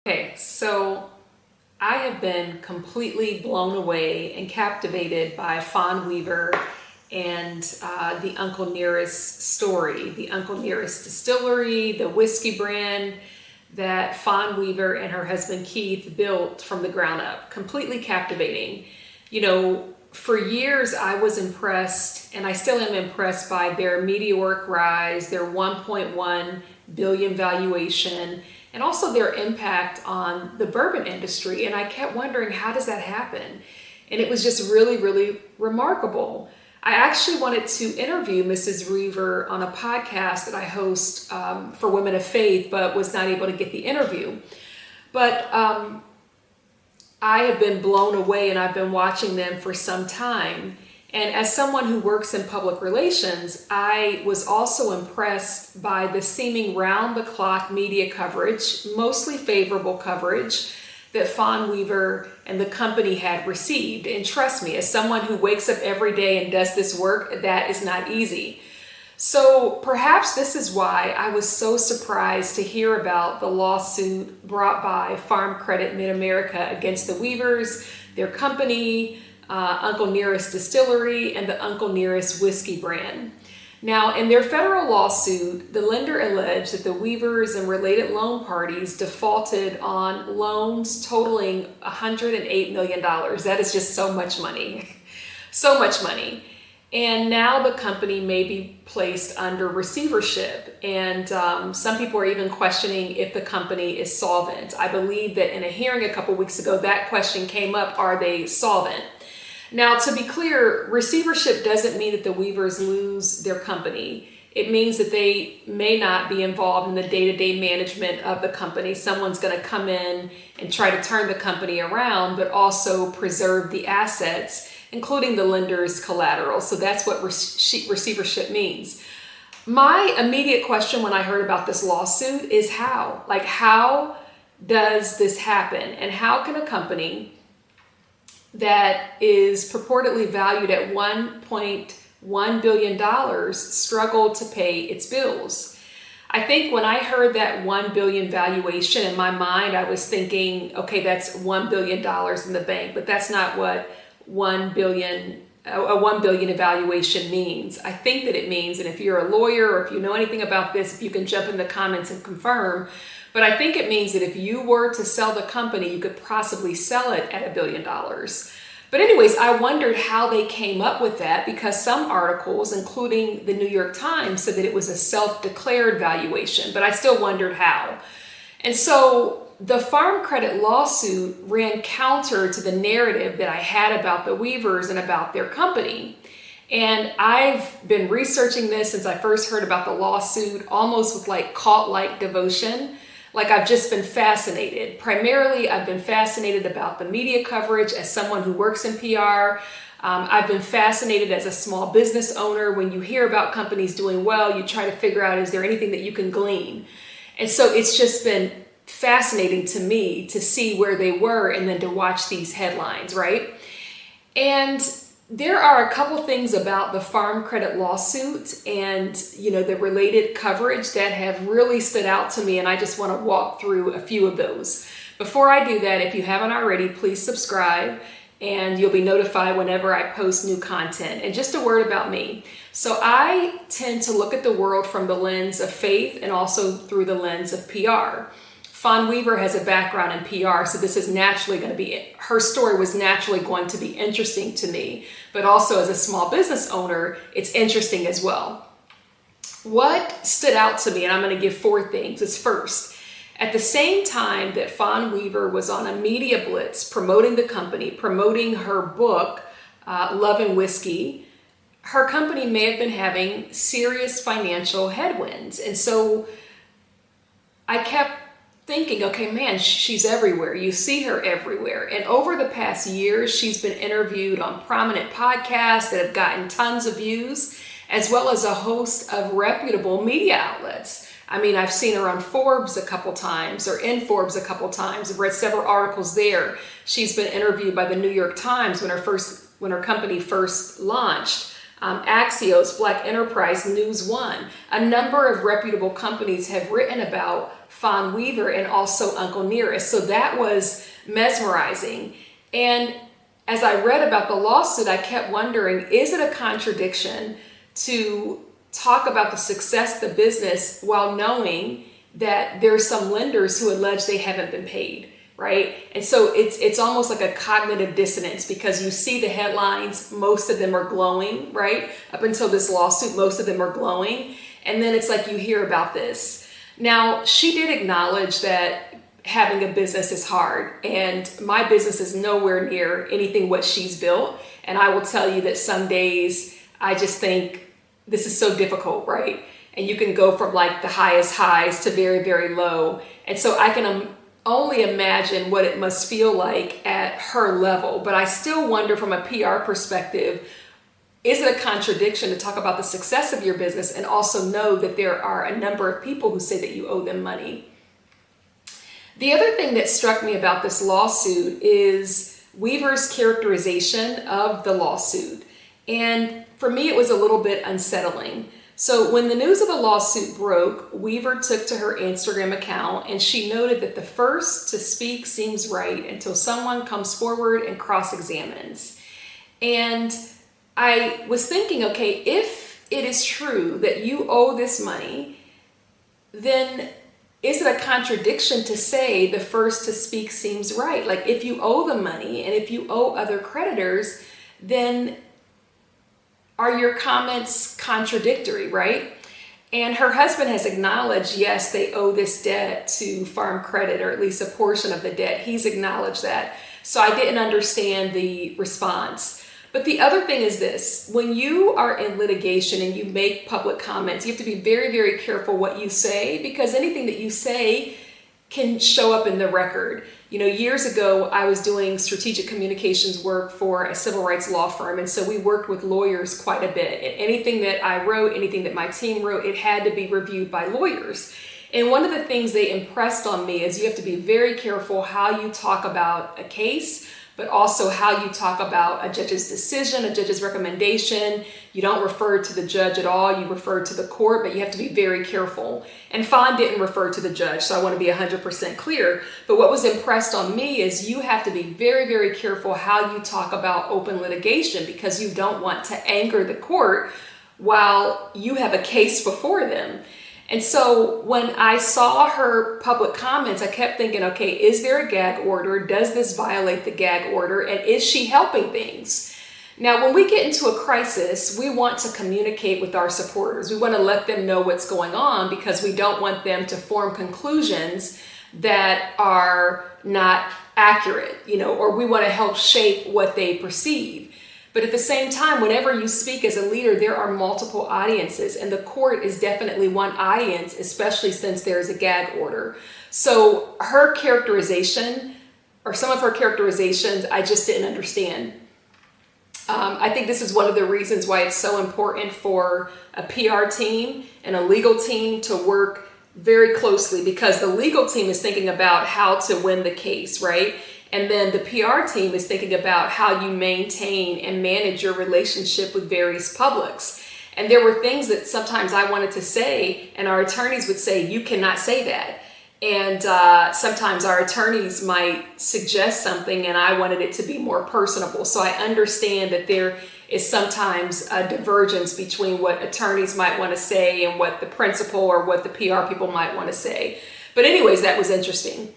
Okay, so I have been completely blown away and captivated by Fawn Weaver and the Uncle Nearest story, the Uncle Nearest Distillery, the whiskey brand that Fawn Weaver and her husband Keith built from the ground up. Completely captivating. For years I was impressed, and I still am impressed by their meteoric rise, their 1.1 billion valuation, and also their impact on the bourbon industry. And I kept wondering, how does that happen? And it was just really, really remarkable. I actually wanted to interview Mrs. Weaver on a podcast that I host for Women of Faith, but was not able to get the interview. But I have been blown away, and I've been watching them for some time. And as someone who works in public relations, I was also impressed by the seeming round-the-clock media coverage, mostly favorable coverage, that Fawn Weaver and the company had received. And trust me, as someone who wakes up every day and does this work, that is not easy. So perhaps this is why I was so surprised to hear about the lawsuit brought by Farm Credit Mid-America against the Weavers, their company, Uncle Nearest Distillery, and the Uncle Nearest whiskey brand. Now, in their federal lawsuit, the lender alleged that the Weavers and related loan parties defaulted on loans totaling $108 million. That is just so much money. So much money. And now the company may be placed under receivership. And some people are even questioning if the company is solvent. I believe that in a hearing a couple weeks ago, that question came up, are they solvent? Now, to be clear, receivership doesn't mean that the Weavers lose their company. It means that they may not be involved in the day-to-day management of the company. Someone's going to come in and try to turn the company around, but also preserve the assets, including the lender's collateral. So that's what receivership means. My immediate question when I heard about this lawsuit is how? Like, how does this happen? And how can a company that is purportedly valued at $1.1 billion struggle to pay its bills? I think when I heard that 1 billion valuation, in my mind, I was thinking, okay, that's $1 billion in the bank, but that's not what a 1 billion evaluation means. I think that it means, and if you're a lawyer or if you know anything about this, if you can jump in the comments and confirm, but I think it means that if you were to sell the company, you could possibly sell it at $1 billion. But anyways, I wondered how they came up with that, because some articles, including the New York Times, said that it was a self-declared valuation, but I still wondered how. And so the Farm Credit lawsuit ran counter to the narrative that I had about the Weavers and about their company. And I've been researching this since I first heard about the lawsuit, almost with like cult-like devotion. Like, I've just been fascinated. Primarily, I've been fascinated about the media coverage as someone who works in PR. I've been fascinated as a small business owner. When you hear about companies doing well, you try to figure out, is there anything that you can glean? And so it's just been fascinating to me to see where they were and then to watch these headlines, right? And there are a couple things about the Farm Credit lawsuit and, the related coverage that have really stood out to me, and I just want to walk through a few of those. Before I do that, if you haven't already, please subscribe, and you'll be notified whenever I post new content. And just a word about me. So I tend to look at the world from the lens of faith and also through the lens of PR. Fawn Weaver has a background in PR, so this is naturally going to be, her story was naturally going to be interesting to me, but also as a small business owner, it's interesting as well. What stood out to me, and I'm going to give 4 things, is first, at the same time that Fawn Weaver was on a media blitz promoting the company, promoting her book, Love and Whiskey, her company may have been having serious financial headwinds. And so I kept thinking, okay, man, she's everywhere. You see her everywhere. And over the past years, she's been interviewed on prominent podcasts that have gotten tons of views, as well as a host of reputable media outlets. I mean, I've seen her on Forbes a couple times, or in Forbes a couple times. I've read several articles there. She's been interviewed by the New York Times when her company first launched. Axios, Black Enterprise, News One. A number of reputable companies have written about Fawn Weaver and also Uncle Nearest. So that was mesmerizing. And as I read about the lawsuit, I kept wondering, is it a contradiction to talk about the success of the business while knowing that there's some lenders who allege they haven't been paid, right? And so it's almost like a cognitive dissonance, because you see the headlines, most of them are glowing, right? Up until this lawsuit, most of them are glowing. And then it's like you hear about this. Now, she did acknowledge that having a business is hard, and my business is nowhere near anything what she's built. And I will tell you that some days I just think this is so difficult, right? And you can go from like the highest highs to very, very low. And so I can only imagine what it must feel like at her level. But I still wonder from a PR perspective, is it a contradiction to talk about the success of your business and also know that there are a number of people who say that you owe them money? The other thing that struck me about this lawsuit is Weaver's characterization of the lawsuit. And for me, it was a little bit unsettling. So when the news of the lawsuit broke, Weaver took to her Instagram account and she noted that the first to speak seems right until someone comes forward and cross-examines. And I was thinking, okay, if it is true that you owe this money, then is it a contradiction to say the first to speak seems right? Like if you owe the money and if you owe other creditors, then are your comments contradictory, right? And her husband has acknowledged, yes, they owe this debt to Farm Credit, or at least a portion of the debt. He's acknowledged that. So I didn't understand the response. But the other thing is this: when you are in litigation and you make public comments, you have to be very, very careful what you say, because anything that you say can show up in the record. You know, years ago, I was doing strategic communications work for a civil rights law firm. And so we worked with lawyers quite a bit. And anything that I wrote, anything that my team wrote, it had to be reviewed by lawyers. And one of the things they impressed on me is you have to be very careful how you talk about a case, but also how you talk about a judge's decision, a judge's recommendation. You don't refer to the judge at all, you refer to the court, but you have to be very careful. And Fawn didn't refer to the judge, so I want to be 100% clear. But what was impressed on me is you have to be very, very careful how you talk about open litigation, because you don't want to anger the court while you have a case before them. And so when I saw her public comments, I kept thinking, okay, is there a gag order? Does this violate the gag order? And is she helping things? Now, when we get into a crisis, we want to communicate with our supporters. We want to let them know what's going on, because we don't want them to form conclusions that are not accurate, or we want to help shape what they perceive. But at the same time, whenever you speak as a leader, there are multiple audiences, and the court is definitely one audience, especially since there's a gag order. So her characterization, or some of her characterizations, I just didn't understand. I think this is one of the reasons why it's so important for a PR team and a legal team to work very closely, because the legal team is thinking about how to win the case, right? And then the PR team is thinking about how you maintain and manage your relationship with various publics. And there were things that sometimes I wanted to say, and our attorneys would say, you cannot say that. And sometimes our attorneys might suggest something and I wanted it to be more personable. So I understand that there is sometimes a divergence between what attorneys might want to say and what the principal or what the PR people might want to say. But anyways, that was interesting.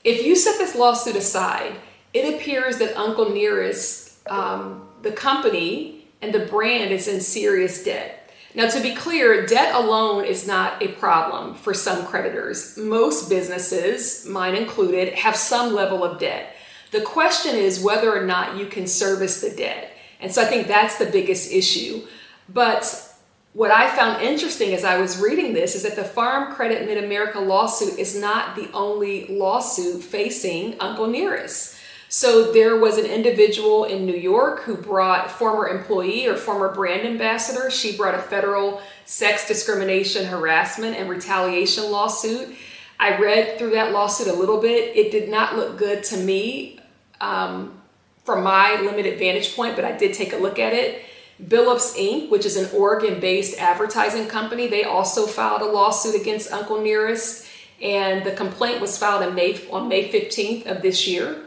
If you set this lawsuit aside, it appears that Uncle Nearest, the company and the brand, is in serious debt. Now, to be clear, debt alone is not a problem for some creditors. Most businesses, mine included, have some level of debt. The question is whether or not you can service the debt. And so I think that's the biggest issue. But what I found interesting as I was reading this is that the Farm Credit Mid-America lawsuit is not the only lawsuit facing Uncle Nearest. So there was an individual in New York who brought former employee or former brand ambassador. She brought a federal sex discrimination, harassment, and retaliation lawsuit. I read through that lawsuit a little bit. It did not look good to me from my limited vantage point, but I did take a look at it. Billups Inc., which is an Oregon-based advertising company, they also filed a lawsuit against Uncle Nearest. And the complaint was filed on May 15th of this year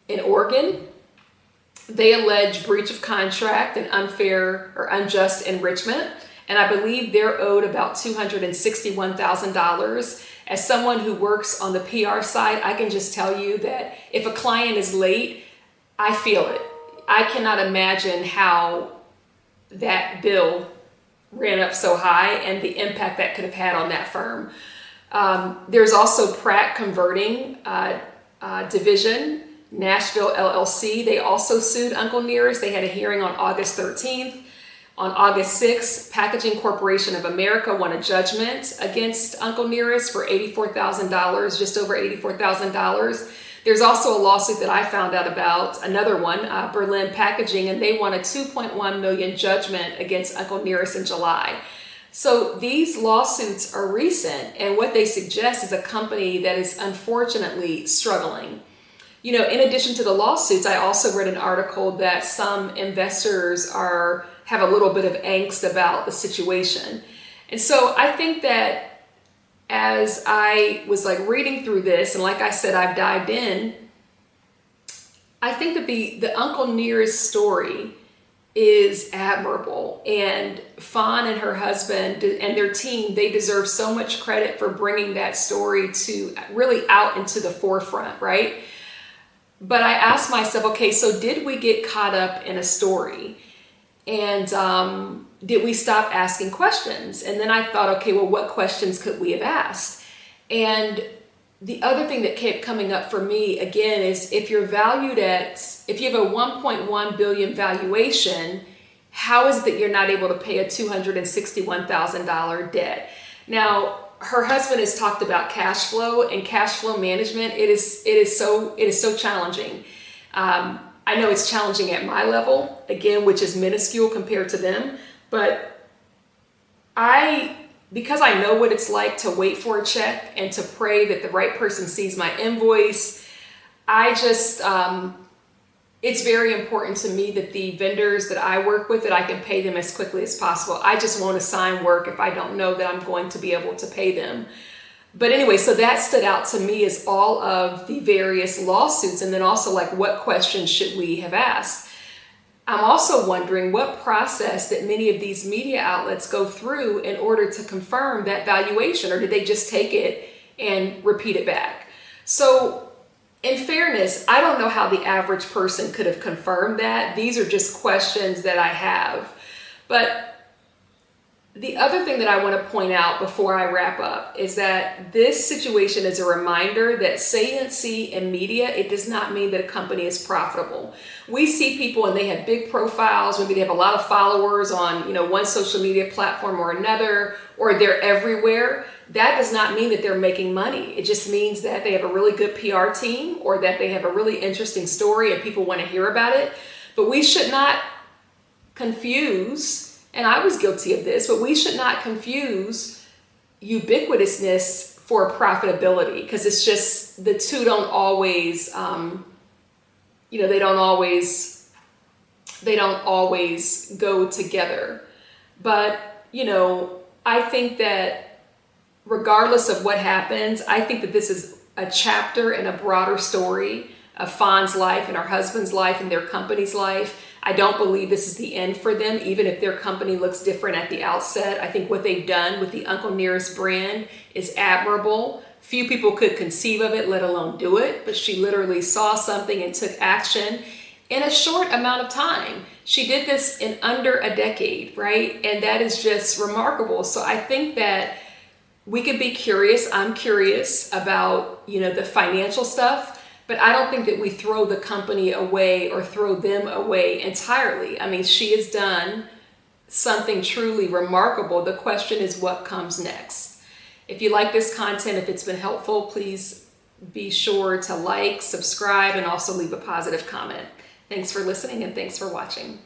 in Oregon. They allege breach of contract and unfair or unjust enrichment. And I believe they're owed about $261,000. As someone who works on the PR side, I can just tell you that if a client is late, I feel it. I cannot imagine how that bill ran up so high and the impact that could have had on that firm. There's also Pratt Converting Division, Nashville LLC. They also sued Uncle Nearest. They had a hearing on August 13th. On August 6th, Packaging Corporation of America won a judgment against Uncle Nearest for $84,000, just over $84,000. There's also a lawsuit that I found out about, another one, Berlin Packaging, and they won a $2.1 million judgment against Uncle Nearest in July. So these lawsuits are recent, and what they suggest is a company that is unfortunately struggling. You know, in addition to the lawsuits, I also read an article that some investors have a little bit of angst about the situation. And so I think that as I was reading through this, and like I said, I've dived in, I think that the Uncle Nearest story is admirable, and Fawn and her husband and their team, they deserve so much credit for bringing that story to really out into the forefront, right? But I asked myself, okay, so did we get caught up in a story? And did we stop asking questions? And then I thought, okay, well, what questions could we have asked? And the other thing that kept coming up for me, again, is if you have a 1.1 billion valuation, how is it that you're not able to pay a $261,000 debt? Now, her husband has talked about cash flow and cash flow management. It is so challenging. I know it's challenging at my level, again, which is minuscule compared to them, but because I know what it's like to wait for a check and to pray that the right person sees my invoice, it's very important to me that the vendors that I work with, that I can pay them as quickly as possible. I just won't assign work if I don't know that I'm going to be able to pay them. But anyway, so that stood out to me as all of the various lawsuits, and then also what questions should we have asked? I'm also wondering what process that many of these media outlets go through in order to confirm that valuation, or did they just take it and repeat it back? So in fairness, I don't know how the average person could have confirmed that. These are just questions that I have. But the other thing that I want to point out before I wrap up is that this situation is a reminder that saliency in media, it does not mean that a company is profitable. We see people and they have big profiles, maybe they have a lot of followers on, one social media platform or another, or they're everywhere. That does not mean that they're making money. It just means that they have a really good PR team, or that they have a really interesting story and people want to hear about it. But we should not confuse, and I was guilty of this, but we should not confuse ubiquitousness for profitability, because it's just, the two don't always, they don't always go together. But, I think that regardless of what happens, I think that this is a chapter in a broader story of Fawn's life and her husband's life and their company's life. I don't believe this is the end for them, even if their company looks different at the outset. I think what they've done with the Uncle Nearest brand is admirable. Few people could conceive of it, let alone do it, but she literally saw something and took action in a short amount of time. She did this in under a decade, right? And that is just remarkable. So I think that we could be curious. I'm curious about, the financial stuff, but I don't think that we throw the company away or throw them away entirely. I mean, she has done something truly remarkable. The question is what comes next. If you like this content, if it's been helpful, please be sure to like, subscribe, and also leave a positive comment. Thanks for listening and thanks for watching.